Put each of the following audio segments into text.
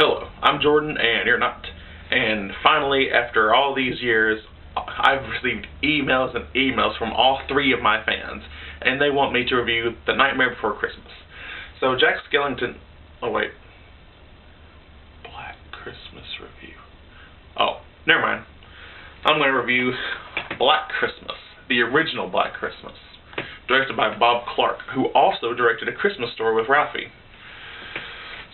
Hello, I'm Jordan, and you're not. And finally, after all these years, I've received emails and emails from all three of my fans, and they want me to review The Nightmare Before Christmas. So Jack Skellington... Oh, wait. Black Christmas review. Oh, never mind. I'm going to review Black Christmas, the original Black Christmas, directed by Bob Clark, who also directed A Christmas Story with Ralphie.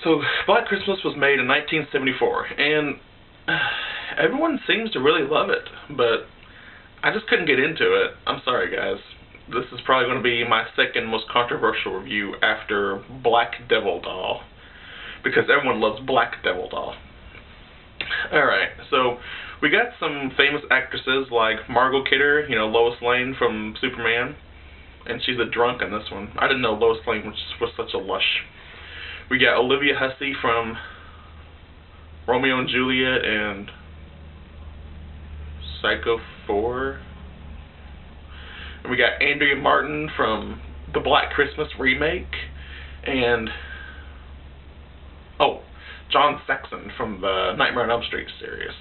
So, Black Christmas was made in 1974, and everyone seems to really love it, but I just couldn't get into it. I'm sorry, guys. This is probably going to be my second most controversial review after Black Devil Doll, because everyone loves Black Devil Doll. Alright, so we got some famous actresses like Margot Kidder, Lois Lane from Superman, and she's a drunk in this one. I didn't know Lois Lane was such a lush. We got Olivia Hussey from Romeo and Juliet and Psycho 4. And we got Andrea Martin from the Black Christmas remake. And, John Saxon from the Nightmare on Elm Street series.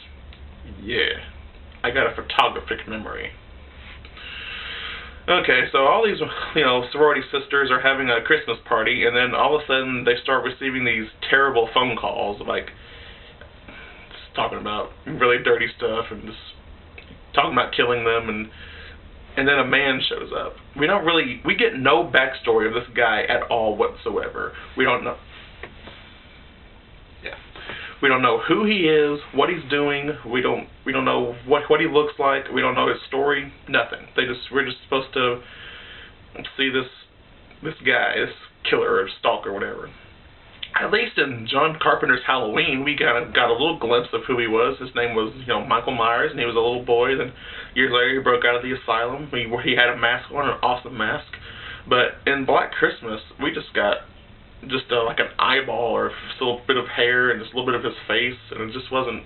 Yeah, I got a photographic memory. Okay, so all these, sorority sisters are having a Christmas party, and then all of a sudden they start receiving these terrible phone calls, like, just talking about really dirty stuff, and just talking about killing them, and then a man shows up. We get no backstory of this guy at all whatsoever. We don't know who he is, what he's doing. We don't know what he looks like. We don't know his story. Nothing. We're just supposed to see this guy, this killer or stalker, whatever. At least in John Carpenter's Halloween, we got a little glimpse of who he was. His name was Michael Myers, and he was a little boy. Then years later, he broke out of the asylum. He had a mask on, an awesome mask. But in Black Christmas, we just got like an eyeball or just a little bit of hair and just a little bit of his face, and it just wasn't.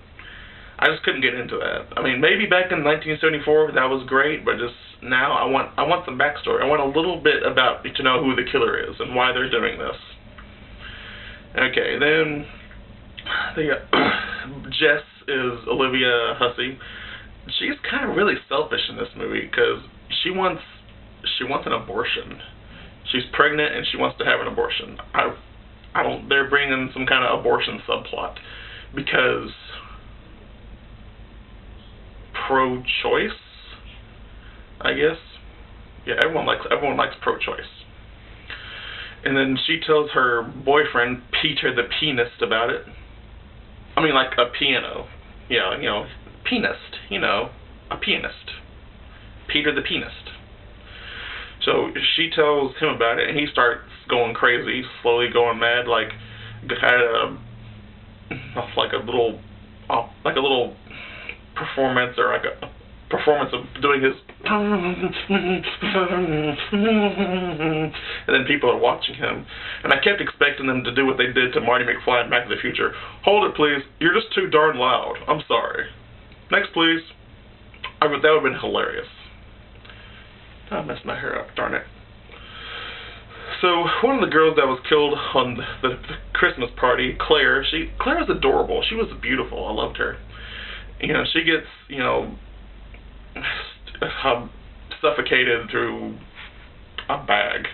I just couldn't get into that. I mean, maybe back in 1974 that was great, but just now I want some backstory. I want a little bit to know who the killer is and why they're doing this. Okay, then Jess is Olivia Hussey. She's kind of really selfish in this movie because she wants an abortion. She's pregnant and she wants to have an abortion. They're bringing some kind of abortion subplot because pro-choice, I guess. Yeah, everyone likes pro-choice. And then she tells her boyfriend Peter the Pianist about it. I mean, like a piano. Yeah, pianist. A pianist. Peter the Pianist. So she tells him about it, and he starts going crazy, slowly going mad, like a little performance, or like a performance of doing his, and then people are watching him, and I kept expecting them to do what they did to Marty McFly in Back to the Future. Hold it, please. You're just too darn loud. I'm sorry. Next, please. That would have been hilarious. I messed my hair up, darn it. So, one of the girls that was killed on the Christmas party, Claire was adorable. She was beautiful. I loved her. She gets, suffocated through a bag.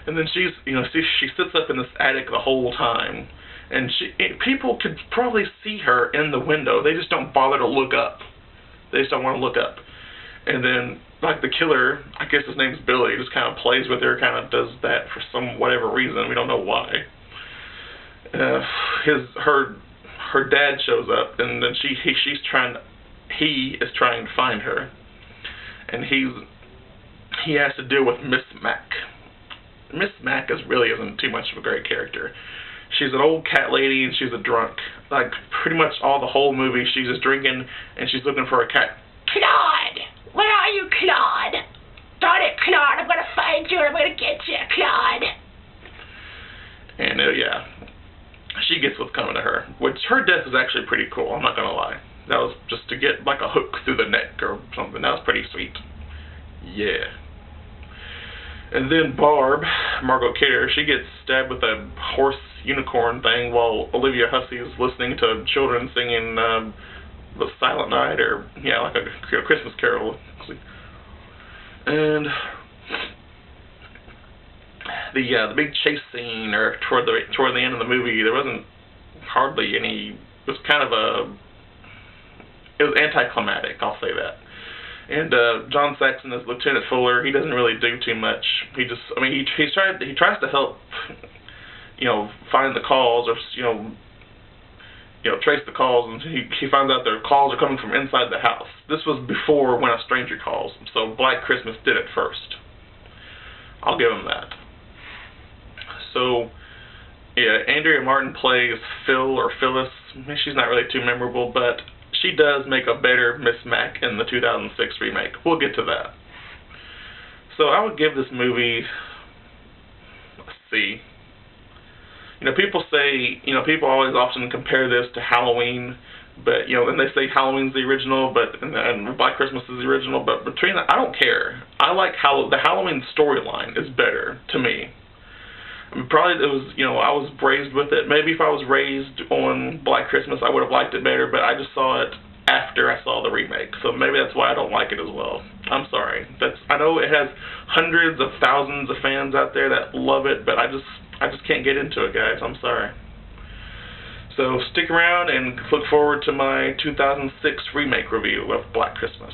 And then she sits up in this attic the whole time. And people could probably see her in the window. They just don't bother to look up. They just don't want to look up. And then, like, the killer, I guess his name's Billy, just kind of plays with her, kind of does that for whatever reason. We don't know why. Her dad shows up, and then he is trying to find her. And he has to deal with Miss Mac. Miss Mac isn't too much of a great character. She's an old cat lady, and she's a drunk. Like, pretty much the whole movie, she's just drinking, and she's looking for a cat. Claude! Where are you, Claude? Darn it, Claude, I'm gonna find you and I'm gonna get you, Claude. And, yeah, she gets what's coming to her. Which, her death is actually pretty cool, I'm not gonna lie. That was just to get, like, a hook through the neck or something. That was pretty sweet. Yeah. And then Barb, Margot Kidder, she gets stabbed with a horse unicorn thing while Olivia Hussey is listening to children singing The Silent Night, or yeah, like a Christmas Carol. And the big chase scene, or toward the end of the movie, there wasn't hardly any. It was kind of it was anticlimactic, I'll say that. And John Saxon as Lieutenant Fuller, he doesn't really do too much. He just, I mean, he tries to help, find the calls, or trace the calls, and he finds out their calls are coming from inside the house. This was before When a Stranger Calls, so Black Christmas did it first. I'll give him that. So, yeah, Andrea Martin plays Phil or Phyllis. She's not really too memorable, but she does make a better Miss Mack in the 2006 remake. We'll get to that. So I would give this movie a C. People say, people always often compare this to Halloween, but, then they say Halloween's the original, and Black Christmas is the original, but between that, I don't care. I like the Halloween storyline is better to me. I mean, probably it was, I was raised with it. Maybe if I was raised on Black Christmas, I would have liked it better, but I just saw it after I saw the remake, so maybe that's why I don't like it as well. I'm sorry. I know it has hundreds of thousands of fans out there that love it, but I just can't get into it, guys. I'm sorry. So stick around and look forward to my 2006 remake review of Black Christmas.